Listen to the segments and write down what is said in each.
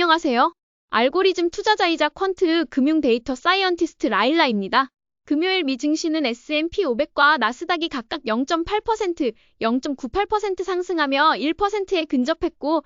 안녕하세요. 알고리즘 투자자이자 퀀트 금융 데이터 사이언티스트 라일라입니다. 금요일 미 증시는 S&P 500과 나스닥이 각각 0.8%, 0.98% 상승하며 1%에 근접했고,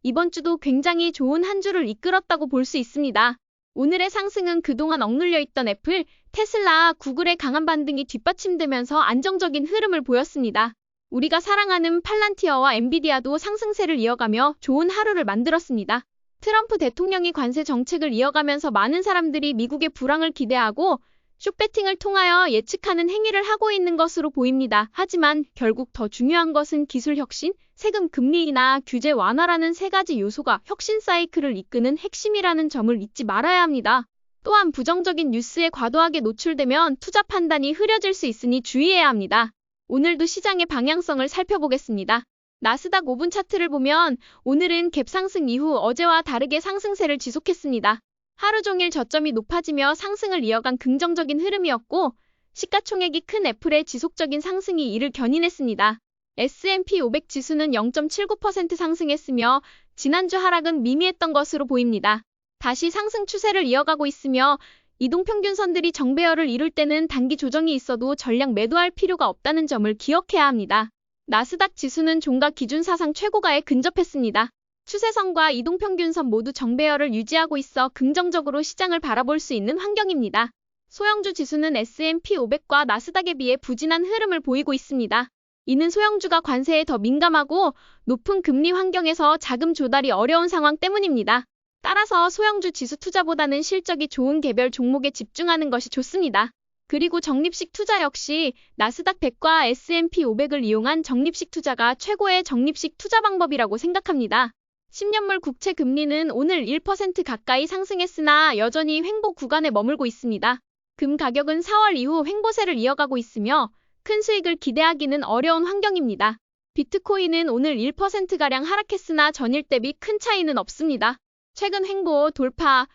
이번 주도 굉장히 좋은 한 주를 이끌었다고 볼 수 있습니다. 오늘의 상승은 그동안 억눌려 있던 애플, 테슬라, 구글의 강한 반등이 뒷받침되면서 안정적인 흐름을 보였습니다. 우리가 사랑하는 팔란티어와 엔비디아도 상승세를 이어가며 좋은 하루를 만들었습니다. 트럼프 대통령이 관세 정책을 이어가면서 많은 사람들이 미국의 불황을 기대하고 숏배팅을 통하여 예측하는 행위를 하고 있는 것으로 보입니다. 하지만 결국 더 중요한 것은 기술 혁신, 세금 금리 인하, 규제 완화라는 세 가지 요소가 혁신 사이클을 이끄는 핵심이라는 점을 잊지 말아야 합니다. 또한 부정적인 뉴스에 과도하게 노출되면 투자 판단이 흐려질 수 있으니 주의해야 합니다. 오늘도 시장의 방향성을 살펴보겠습니다. 나스닥 5분 차트를 보면 오늘은 갭 상승 이후 어제와 다르게 상승세를 지속했습니다. 하루 종일 저점이 높아지며 상승을 이어간 긍정적인 흐름이었고 시가총액이 큰 애플의 지속적인 상승이 이를 견인했습니다. S&P 500 지수는 0.79% 상승했으며 지난주 하락은 미미했던 것으로 보입니다. 다시 상승 추세를 이어가고 있으며 이동평균선들이 정배열을 이룰 때는 단기 조정이 있어도 전량 매도할 필요가 없다는 점을 기억해야 합니다. 나스닥 지수는 종가 기준 사상 최고가에 근접했습니다. 추세선과 이동평균선 모두 정배열을 유지하고 있어 긍정적으로 시장을 바라볼 수 있는 환경입니다. 소형주 지수는 S&P 500과 나스닥에 비해 부진한 흐름을 보이고 있습니다. 이는 소형주가 관세에 더 민감하고 높은 금리 환경에서 자금 조달이 어려운 상황 때문입니다. 따라서 소형주 지수 투자보다는 실적이 좋은 개별 종목에 집중하는 것이 좋습니다. 그리고 적립식 투자 역시 나스닥 100과 S&P 500을 이용한 적립식 투자가 최고의 적립식 투자 방법이라고 생각합니다. 10년물 국채 금리는 오늘 1% 가까이 상승했으나 여전히 횡보 구간에 머물고 있습니다. 금 가격은 4월 이후 횡보세를 이어가고 있으며 큰 수익을 기대하기는 어려운 환경입니다. 비트코인은 오늘 1%가량 하락했으나 전일 대비 큰 차이는 없습니다. 최근 횡보 돌파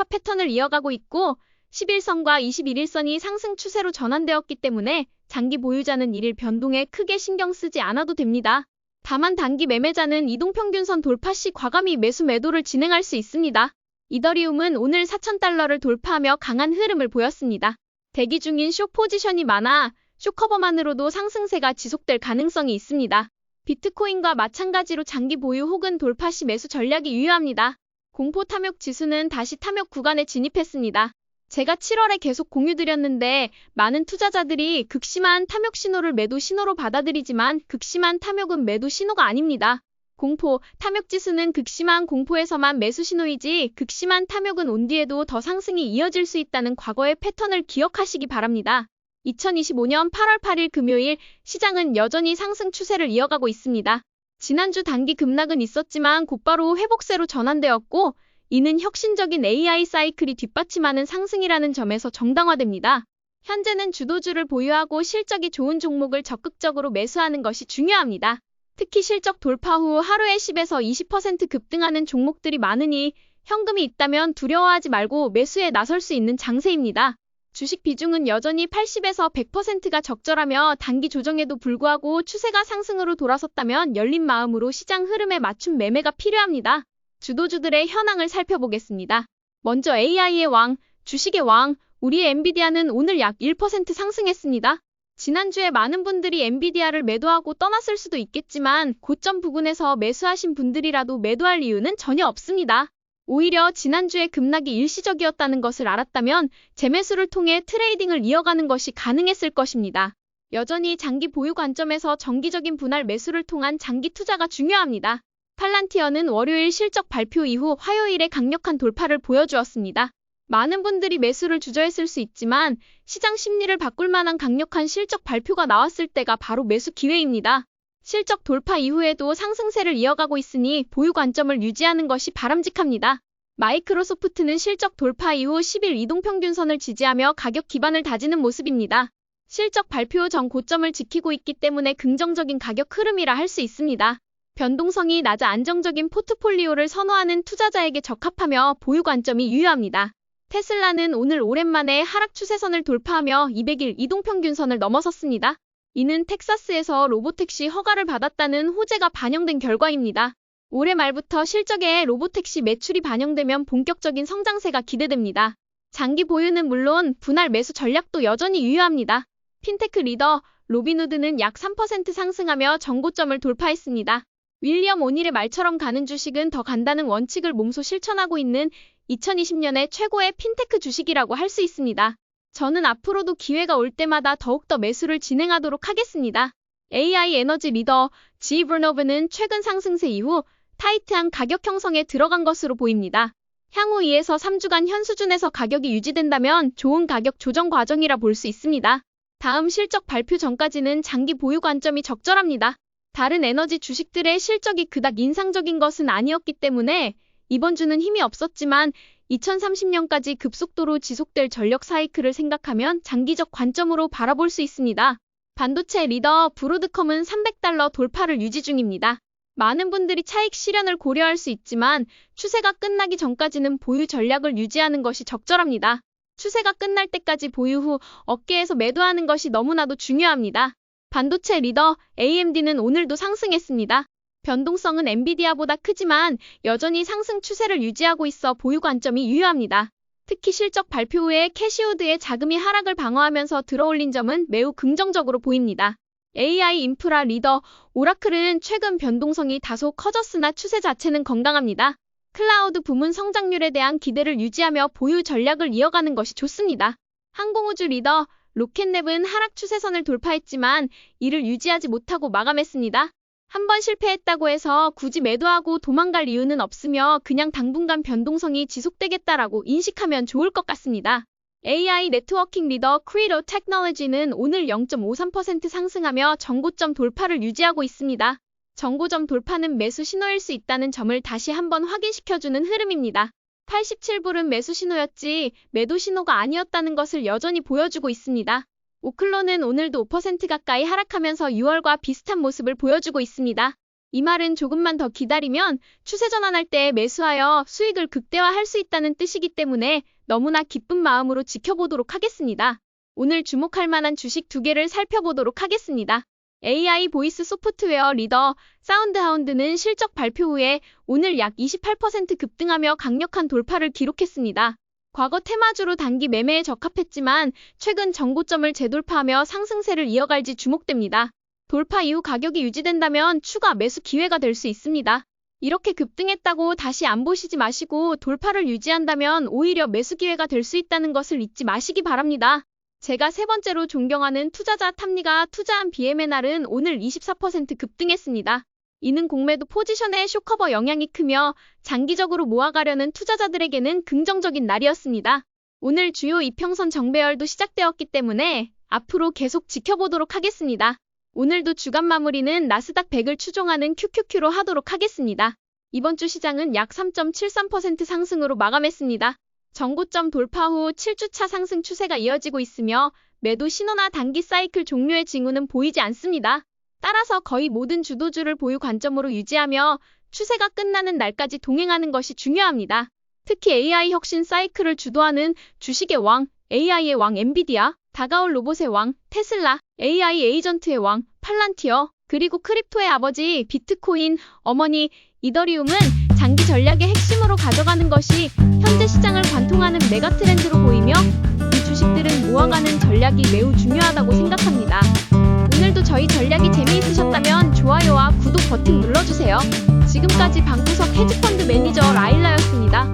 패턴을 이어가고 있고 11선과 21일선이 상승 추세로 전환되었기 때문에 장기 보유자는 일일 변동에 크게 신경 쓰지 않아도 됩니다. 다만 단기 매매자는 이동평균선 돌파 시 과감히 매도를 진행할 수 있습니다. 이더리움은 오늘 4,000달러를 돌파하며 강한 흐름을 보였습니다. 대기 중인 숏 포지션이 많아 숏 커버만으로도 상승세가 지속될 가능성이 있습니다. 비트코인과 마찬가지로 장기 보유 혹은 돌파 시 매수 전략이 유효합니다. 공포 탐욕 지수는 다시 탐욕 구간에 진입했습니다. 제가 7월에 계속 공유드렸는데 많은 투자자들이 극심한 탐욕 신호를 매도 신호로 받아들이지만 극심한 탐욕은 매도 신호가 아닙니다. 공포, 탐욕 지수는 극심한 공포에서만 매수 신호이지 극심한 탐욕은 온 뒤에도 더 상승이 이어질 수 있다는 과거의 패턴을 기억하시기 바랍니다. 2025년 8월 8일 금요일 시장은 여전히 상승 추세를 이어가고 있습니다. 지난주 단기 급락은 있었지만 곧바로 회복세로 전환되었고 이는 혁신적인 AI 사이클이 뒷받침하는 상승이라는 점에서 정당화됩니다. 현재는 주도주를 보유하고 실적이 좋은 종목을 적극적으로 매수하는 것이 중요합니다. 특히 실적 돌파 후 하루에 10에서 20% 급등하는 종목들이 많으니 현금이 있다면 두려워하지 말고 매수에 나설 수 있는 장세입니다. 주식 비중은 여전히 80에서 100%가 적절하며 단기 조정에도 불구하고 추세가 상승으로 돌아섰다면 열린 마음으로 시장 흐름에 맞춘 매매가 필요합니다. 주도주들의 현황을 살펴보겠습니다. 먼저 AI의 왕, 주식의 왕, 우리의 엔비디아는 오늘 약 1% 상승했습니다. 지난주에 많은 분들이 엔비디아를 매도하고 떠났을 수도 있겠지만 고점 부근에서 매수하신 분들이라도 매도할 이유는 전혀 없습니다. 오히려 지난주에 급락이 일시적이었다는 것을 알았다면 재매수를 통해 트레이딩을 이어가는 것이 가능했을 것입니다. 여전히 장기 보유 관점에서 정기적인 분할 매수를 통한 장기 투자가 중요합니다. 팔란티어는 월요일 실적 발표 이후 화요일에 강력한 돌파를 보여주었습니다. 많은 분들이 매수를 주저했을 수 있지만 시장 심리를 바꿀 만한 강력한 실적 발표가 나왔을 때가 바로 매수 기회입니다. 실적 돌파 이후에도 상승세를 이어가고 있으니 보유 관점을 유지하는 것이 바람직합니다. 마이크로소프트는 실적 돌파 이후 10일 이동평균선을 지지하며 가격 기반을 다지는 모습입니다. 실적 발표 전 고점을 지키고 있기 때문에 긍정적인 가격 흐름이라 할 수 있습니다. 변동성이 낮아 안정적인 포트폴리오를 선호하는 투자자에게 적합하며 보유 관점이 유효합니다. 테슬라는 오늘 오랜만에 하락 추세선을 돌파하며 200일 이동평균선을 넘어섰습니다. 이는 텍사스에서 로보택시 허가를 받았다는 호재가 반영된 결과입니다. 올해 말부터 실적에 로보택시 매출이 반영되면 본격적인 성장세가 기대됩니다. 장기 보유는 물론 분할 매수 전략도 여전히 유효합니다. 핀테크 리더 로빈후드는 약 3% 상승하며 정고점을 돌파했습니다. 윌리엄 오닐의 말처럼 가는 주식은 더 간다는 원칙을 몸소 실천하고 있는 2020년의 최고의 핀테크 주식이라고 할 수 있습니다. 저는 앞으로도 기회가 올 때마다 더욱더 매수를 진행하도록 하겠습니다. AI 에너지 리더 GE Vernova는 최근 상승세 이후 타이트한 가격 형성에 들어간 것으로 보입니다. 향후 2에서 3주간 현 수준에서 가격이 유지된다면 좋은 가격 조정 과정이라 볼 수 있습니다. 다음 실적 발표 전까지는 장기 보유 관점이 적절합니다. 다른 에너지 주식들의 실적이 그닥 인상적인 것은 아니었기 때문에 이번 주는 힘이 없었지만 2030년까지 급속도로 지속될 전력 사이클을 생각하면 장기적 관점으로 바라볼 수 있습니다. 반도체 리더 브로드컴은 $300 돌파를 유지 중입니다. 많은 분들이 차익 실현을 고려할 수 있지만 추세가 끝나기 전까지는 보유 전략을 유지하는 것이 적절합니다. 추세가 끝날 때까지 보유 후 어깨에서 매도하는 것이 너무나도 중요합니다. 반도체 리더 AMD는 오늘도 상승했습니다. 변동성은 엔비디아보다 크지만 여전히 상승 추세를 유지하고 있어 보유 관점이 유효합니다. 특히 실적 발표 후에 캐시우드의 자금이 하락을 방어하면서 들어올린 점은 매우 긍정적으로 보입니다. AI 인프라 리더 오라클은 최근 변동성이 다소 커졌으나 추세 자체는 건강합니다. 클라우드 부문 성장률에 대한 기대를 유지하며 보유 전략을 이어가는 것이 좋습니다. 항공우주 리더 로켓랩은 하락 추세선을 돌파했지만 이를 유지하지 못하고 마감했습니다. 한번 실패했다고 해서 굳이 매도하고 도망갈 이유는 없으며 그냥 당분간 변동성이 지속되겠다라고 인식하면 좋을 것 같습니다. AI 네트워킹 리더 크리로 테크놀로지는 오늘 0.53% 상승하며 정고점 돌파를 유지하고 있습니다. 정고점 돌파는 매수 신호일 수 있다는 점을 다시 한번 확인시켜주는 흐름입니다. 87불은 매수 신호였지 매도 신호가 아니었다는 것을 여전히 보여주고 있습니다. 오클론은 오늘도 5% 가까이 하락하면서 6월과 비슷한 모습을 보여주고 있습니다. 이 말은 조금만 더 기다리면 추세 전환할 때 매수하여 수익을 극대화할 수 있다는 뜻이기 때문에 너무나 기쁜 마음으로 지켜보도록 하겠습니다. 오늘 주목할 만한 주식 2개를 살펴보도록 하겠습니다. AI 보이스 소프트웨어 리더 사운드하운드는 실적 발표 후에 오늘 약 28% 급등하며 강력한 돌파를 기록했습니다. 과거 테마주로 단기 매매에 적합했지만 최근 정고점을 재돌파하며 상승세를 이어갈지 주목됩니다. 돌파 이후 가격이 유지된다면 추가 매수 기회가 될 수 있습니다. 이렇게 급등했다고 다시 안 보시지 마시고 돌파를 유지한다면 오히려 매수 기회가 될 수 있다는 것을 잊지 마시기 바랍니다. 제가 세 번째로 존경하는 투자자 탐리가 투자한 BMNR은 오늘 24% 급등했습니다. 이는 공매도 포지션의 쇼커버 영향이 크며 장기적으로 모아가려는 투자자들에게는 긍정적인 날이었습니다. 오늘 주요 이평선 정배열도 시작되었기 때문에 앞으로 계속 지켜보도록 하겠습니다. 오늘도 주간 마무리는 나스닥 100을 추종하는 QQQ로 하도록 하겠습니다. 이번 주 시장은 약 3.73% 상승으로 마감했습니다. 정고점 돌파 후 7주차 상승 추세가 이어지고 있으며 매도 신호나 단기 사이클 종료의 징후는 보이지 않습니다. 따라서 거의 모든 주도주를 보유 관점으로 유지하며 추세가 끝나는 날까지 동행하는 것이 중요합니다. 특히 AI 혁신 사이클을 주도하는 주식의 왕, AI의 왕 엔비디아, 다가올 로봇의 왕, 테슬라, AI 에이전트의 왕, 팔란티어, 그리고 크립토의 아버지, 비트코인, 어머니, 이더리움은 장기 전략의 핵심으로 가져가는 것이 현재 시장을 관통하는 메가 트렌드로 보이며 이 주식들은 모아가는 전략이 매우 중요하다고 생각합니다. 오늘도 저희 전략이 재미있으셨다면 좋아요와 구독 버튼 눌러주세요. 지금까지 방구석 헤지펀드 매니저 라일라였습니다.